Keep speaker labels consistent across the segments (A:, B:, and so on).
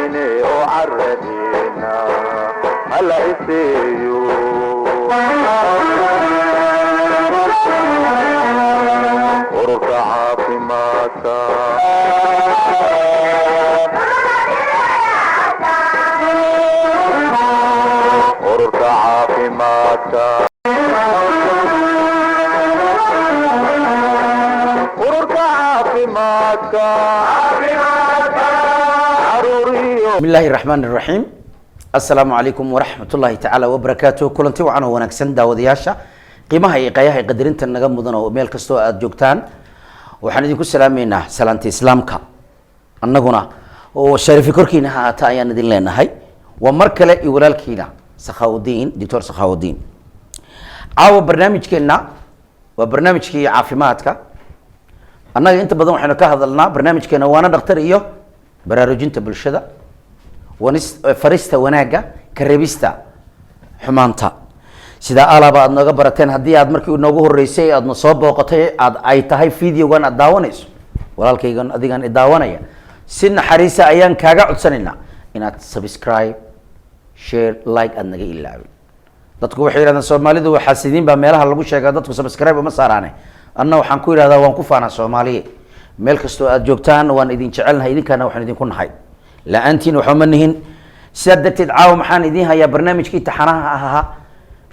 A: عيني وعردينا هلا يسيو وركع في ماتا وركع في ماتا
B: بسم الله الرحمن الرحيم السلام عليكم ورحمة الله تعالى وبركاته كلنتي وعنو ونكسن داودياشا قيمها إيقاياها قدرين تنغم مدن وميل كستو جوجتان وحنا ديكو سلامينا سلامتي إسلامك أنغونا وشريفي كوركينا هاتا أيان دين لنا هاي ومركلة يولالكينا سخاودين دكتور سخاودين عاو برنامج كينا وبرنامج كي عافيماتك annaga inta badan waxaynu ka hadalnaa barnaamijkeena waana dhakhtar iyo baraarujinta bulshada farista wanaagga ka reebista xumaanta sida alaaba aad nooga barateen haddii aad markii noogu horeysay aad soo booqatay ay tahay videogan aad daawanayso walaalkaygan adigan daawanaya si naxariisa ayaan kaaga codsanaynaa inaad subscribe share like aad naga ilaawin dadku waxay yiraahdaan Soomaalidu waxa sidin baa meelaha lagu sheegaa dadku subscribe uma saaraane anna waxaan ku yiraahdaa waan ku faanaa Soomaaliye meel kasto aad joogtaan waan idin jecelnahay idinkana waxaan idin ku nahay la'aantiin waxa ma nihin sidaadteed caaw maxaan idin hayaa barnaamijkii taxanaha ahaa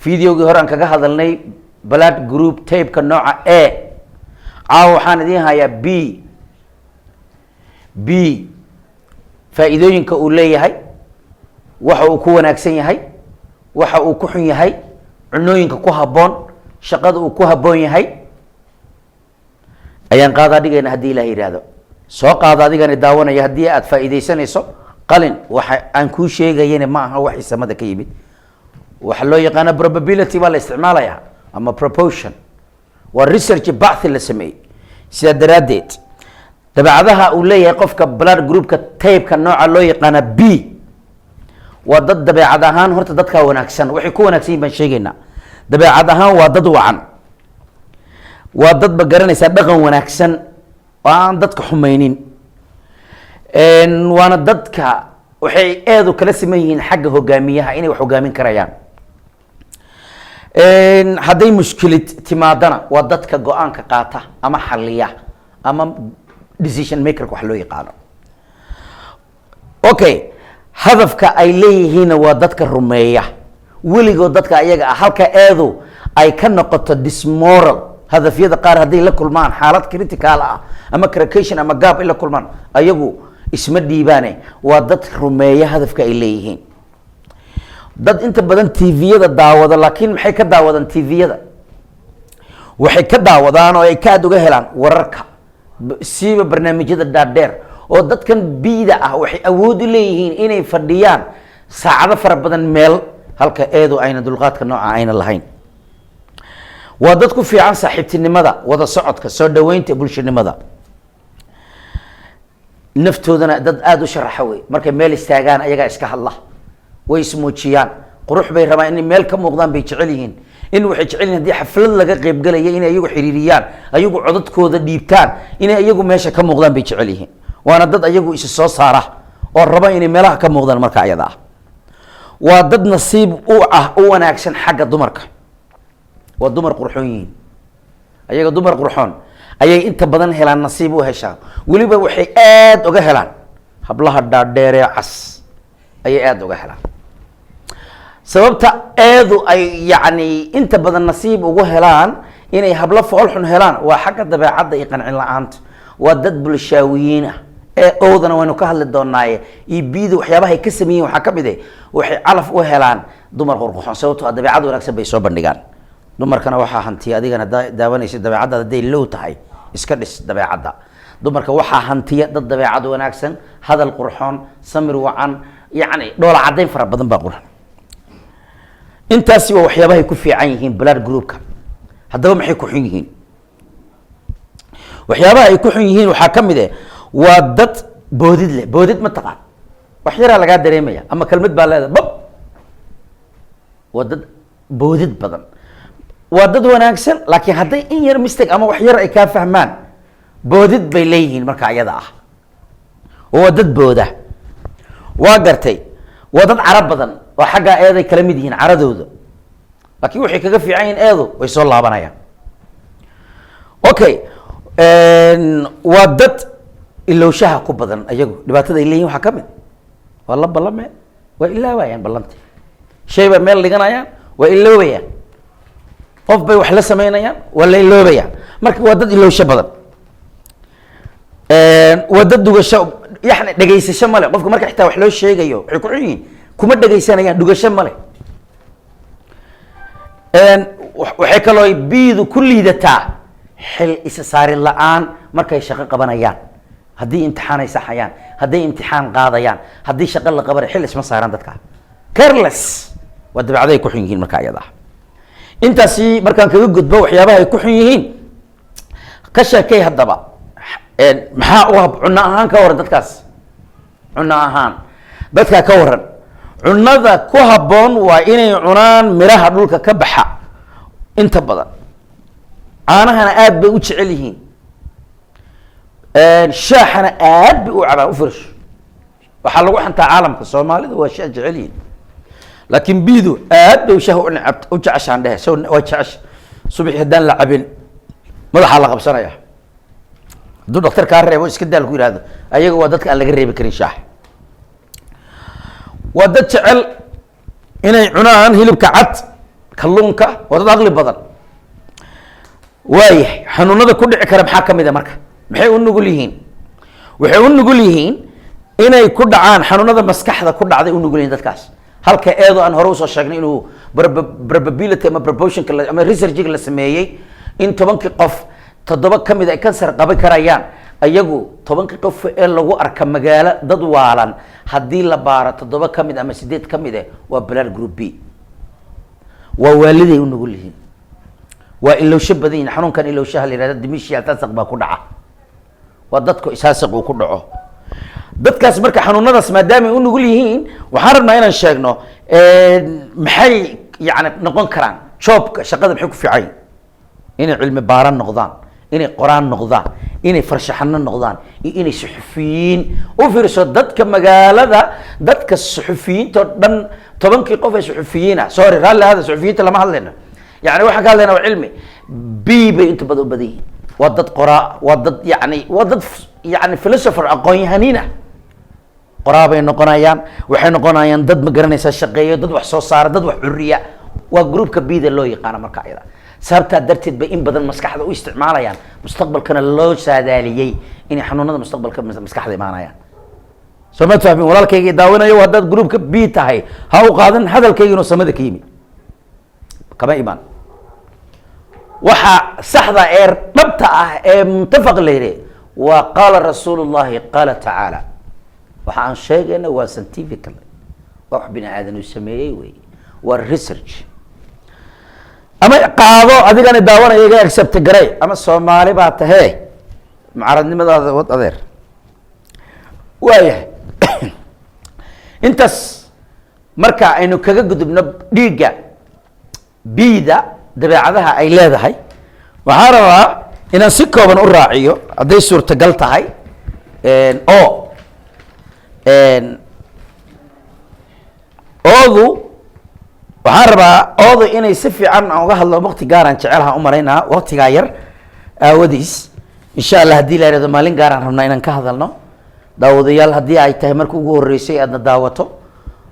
B: fiidiyoogii hore aan kaga hadalnay blood group tape ka nooca A caaw waxaan idin hayaa B faa'iidooyinka uu leeyahay waxa uu ku wanaagsan yahay waxa uu ku xun yahay cunooyinka ku haboon shaqada uu ku haboon yahay ayaan qaada dhigayna hadii Ilaahay yiraahdo soo qaada adigana daawanaya hadii aad faa'iideysanayso qalin waxa aan ku sheegayeen ma aha wax samada ka yimid waxa loo yaqaan probability wala isticmaalaya ama proportion wa research baaxthi la sameeyay sida daraadeed dabacadaha uu leeyahay qofka blood groupka tape ka nooca loo yaqaan B waa dad dabeecad ahaan horta dadka wanaagsan waxay ku wanaagsan baan sheegaynaa dabeecad ahaan waa dad wacan waa dad ba garanaysa dhaqan wanaagsan oo aan dadka xumaynin waana dadka waxay aad u kala siman xagga hogaamiyaha inay wax hogaamin karayaan haday mushkilad timaadana waa dadka go'aanka qaata ama xalliya ama decision maker wax loo yaqaan okay hadafka ay leeyihiin waa dadka rumeeya weligood dadka ayaga halka eedu ay ka noqoto dismoral hadafyada qaar haday la kulmaan xaalad critical ah ama crackation ama gap ila kulmaan ayagu isma dhiibaane waa dad rumeeya hadafka ay leeyihiin dad inta badan TV-yada daawada laakiin maxay ka daawadaan TV-yada waxay ka daawadaan oo ay ka aad uga helaan wararka siiba barnaamijyada dhaadheer oo dadkan biida ah waxay awood u leeyihiin inay fadhiyaan saacado fara badan meel halka eedu ayna dulqaadka nooca ayna lahayn waa dad ku fiican saaxiibtinimada wada socodka soo dhaweynta bulshanimada naftoodana dad aad u sharaxa way markay meel istaagaan ayaga iska hadla way ismuujiyaan qurux bay rabaan in meel ka muuqdaan bay jecel yihiin in waxay jecel yihiin hadii xaflad laga qayb galaya in ayagu xiriiriyaan ayagu codadkooda dhiibtaan in ayagu meesha ka muuqdaan bay jecel yihiin waana dad ayagu is soo saara oo raba in meelaha ka muuqdaan marka ayada ah waa dad nasiib u wanaagsan xagga dumarka waa dumar qurxoon yihiin ayaga dumar qurxoon ayay inta badan helaan nasiib u heshaan waliba waxay aad uga helaan hablaha dhaadheer ee cas ayay aad uga helaan sababta eedu ay yaani inta badan nasiib ugu helaan inay habla fool xun helaan waa xagga dabeecadda iyo qancin la'aanta waa dad bulshaawiyiin ah ee oodana waynu ka hadli doonaaye iibidu waxyaabaha ay ka sameeyeen waxa ka mid ah waxay calaf u helaan dumar qurxoon sababtoo ah dabeecad wanaagsan bay soo bandhigaan dumarkana waxa hantiya adigana daawanaysa dabeecadda haday low tahay iska dhis dabeecadda dumarka waxa hantiya dad dabeecad wanaagsan hadal qurxoon samir wacan yaani dhoola cadeyn fara badan baa qurxoon intaasi waa waxyaabaha ku fiican yihiin blood groupka haddaba maxay ku xun yihiin waxyaabaha ay ku xun yihiin waxa ka mid ah waa dad boodid leh boodid ma taqaan wax yar laga dareemaya ama kalmad baa leedahay bab waa dad boodid badan waa dad wanaagsan laakiin haday in yar mistake ama wax yar ay ka fahmaan boodid bay leeyihiin marka ayada ah oo dad booda waa gartay waa dad carab badan oo xaggaa eeday kala mid yihiin caradooda laakiin waxay kaga fiican yihiin eedu way soo laabanayaan okay waa dad ilowshaha ku badan ayagu dhibaatada ay leeyihin waxaa ka mid waa la ballame waa ilaabayaan ballanti shay bay meel dhiganayaan waa iloobayaan qof bay wax la sameynayaan waa la iloobayaan marka waa dad ilowsho badan waa dad dhugasho yani dhegaysasho male qofka marka xitaa wax loo sheegayo waxay ku xun yihiin kuma dhegaysanayaan dhugasho male waxay kaloo biidu ku liidataa xil isa saarin la-aan markay shaqo qabanayaan haddii imtixaanay saxayaan hadday imtixaan qaadayaan haddii shaqo la qabanay xil isma saaraan dadka careless waa dabeecada ay ku xun yihiin marka ayada intaasi markaan kaga gudbo waxyaabaha ay ku xun yihiin ka sheekay haddaba maxaa u hab cunno ahaan ka waran dadkaas cunno ahaan dadkaa ka waran cunnada ku habboon waa inay cunaan miraha dhulka ka baxa inta badan caanahana aad bay u jecel yihiin shaaxana aad bay u cabaan u firish waxaa lagu xantaa caalamka soomaalida waa shaah jecel yihiin laakiin biidu aad bay shaah u jeceshaan dhehe waa jecesha subaxi haddaan la cabin madaxaa la qabsanaya hadduu dhaktar kaa reebo iska daal ku yihahdo ayaga waa dadka aan laga reebi karin shaax waa dad jecel inay cunaan hilibka cad kalluunka waa dad aqli badan waayahay xanuunada ku dhici kara maxaa kamid a marka maxay u nugul yihiin waxay u nugul yihiin inay ku dhacaan xanuunada maskaxda ku dhacday u nugul yihiin dadkaas halka eedo aan hore usoo sheegnay inuu probability ama proportionka ama researchiga la sameeyey in 10 qof 7 kamid ay kansar qaban karayaan ayagu 10 qof ee lagu arka magaalo dad waalan haddii la baaro 7 kamid ama 8 kamid waa blood group B waa waaliday u nugul yihiin waa ilowsho badan yihiin xanuunkan ilowshaha la yiraahdo dementia taasaq baa ku dhaca waa dadku isaasaq uu ku dhaco dadkaas marka xanuunadaas maadaama ay u nugul yihiin waxaan rabnaa inaan sheegno maxay yani noqon karaan joobka shaqada maxay ku fiican inay cilmi baaran noqdaan inay qoraan noqdaan inay farshaxano noqdaan iyo inay suxufiyiin u fiirso dadka magaalada dadka suxufiyiinta dhan 10 qof ee suxufiyiina sorry raalli hada suxufiyiinta lama hadlayno yani waxaan ka hadlaynaa waa cilmi bay inta badan u badan yihiin waa dad qoraa waa dad yani philosopher aqoon-yahaniina qoraa bay noqonayaan waxay noqonayaan dad ma garanaysaa shaqeeyo dad wax soo saara dad wax curiya waa groupka bida loo yaqaano marka ayada sababtaa darteed bay in badan maskaxda u isticmaalayaan mustaqbalkana loo saadaaliyey inay xanuunada mustaqbalka maskaxda imaanayaan soo ma fahmin walaalkayga daawanayo haddaad groupka b tahay ha u qaadan hadalkayga inuu samada ka yimi kama imaan waxa saxda ee dhabta ah ee muttafaq leeyahay waa qaala rasuulullaahi qaala tacaala waxa aan sheegayna waa scientifical waa wax bini aadan uu sameeyey wey waa research ama qaado adigana daawanaya iga accept garay ama Soomaali baa tahay mucaaradnimadaada wad adeer waayahay intaas marka aynu kaga gudubno dhiiga biida dabeecadaha ay leedahay waxaan rabaa inaan si kooban u raaciyo hadday suurtagal tahay oodu waxaan rabaa oodu inay si fiican aan uga hadlo waqti gaaraan jecelaha u maraynaa waqtigaa yar aawadiis insha allah haddii la yidhahdo maalin gaaraan rabnaa inaan ka hadalno daawadayaal haddii ay tahay marka ugu horreysay aadna daawato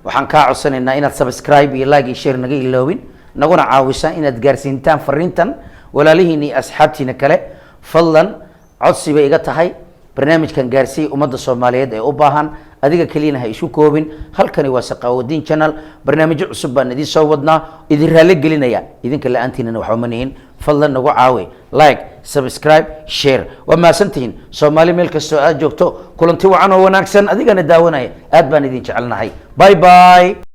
B: waxaan kaa codsanaynaa inaad subscribe iyo like iyo share naga iloobin naguna caawisaan inaad gaarsiintaan fariintan walaalihiin iyo asxaabtiina kale fadlan codsi bay iga tahay barnaamijkan gaarsiiya ummadda Soomaaliyeed ee u baahan adiga kalina ha isku koobin halkani waa Saqaawadiin channel barnaamijyo cusub baan idin soo wadnaa idin raali gelinaya idinka la'aantiina wax uma nihin fadlan nagu caawi like subscribe share wa ma santiin Soomaali meel kastoo aad joogto kulanti wacan oo wanaagsan adigana daawanaya aad baan idin jecelnahay bye bye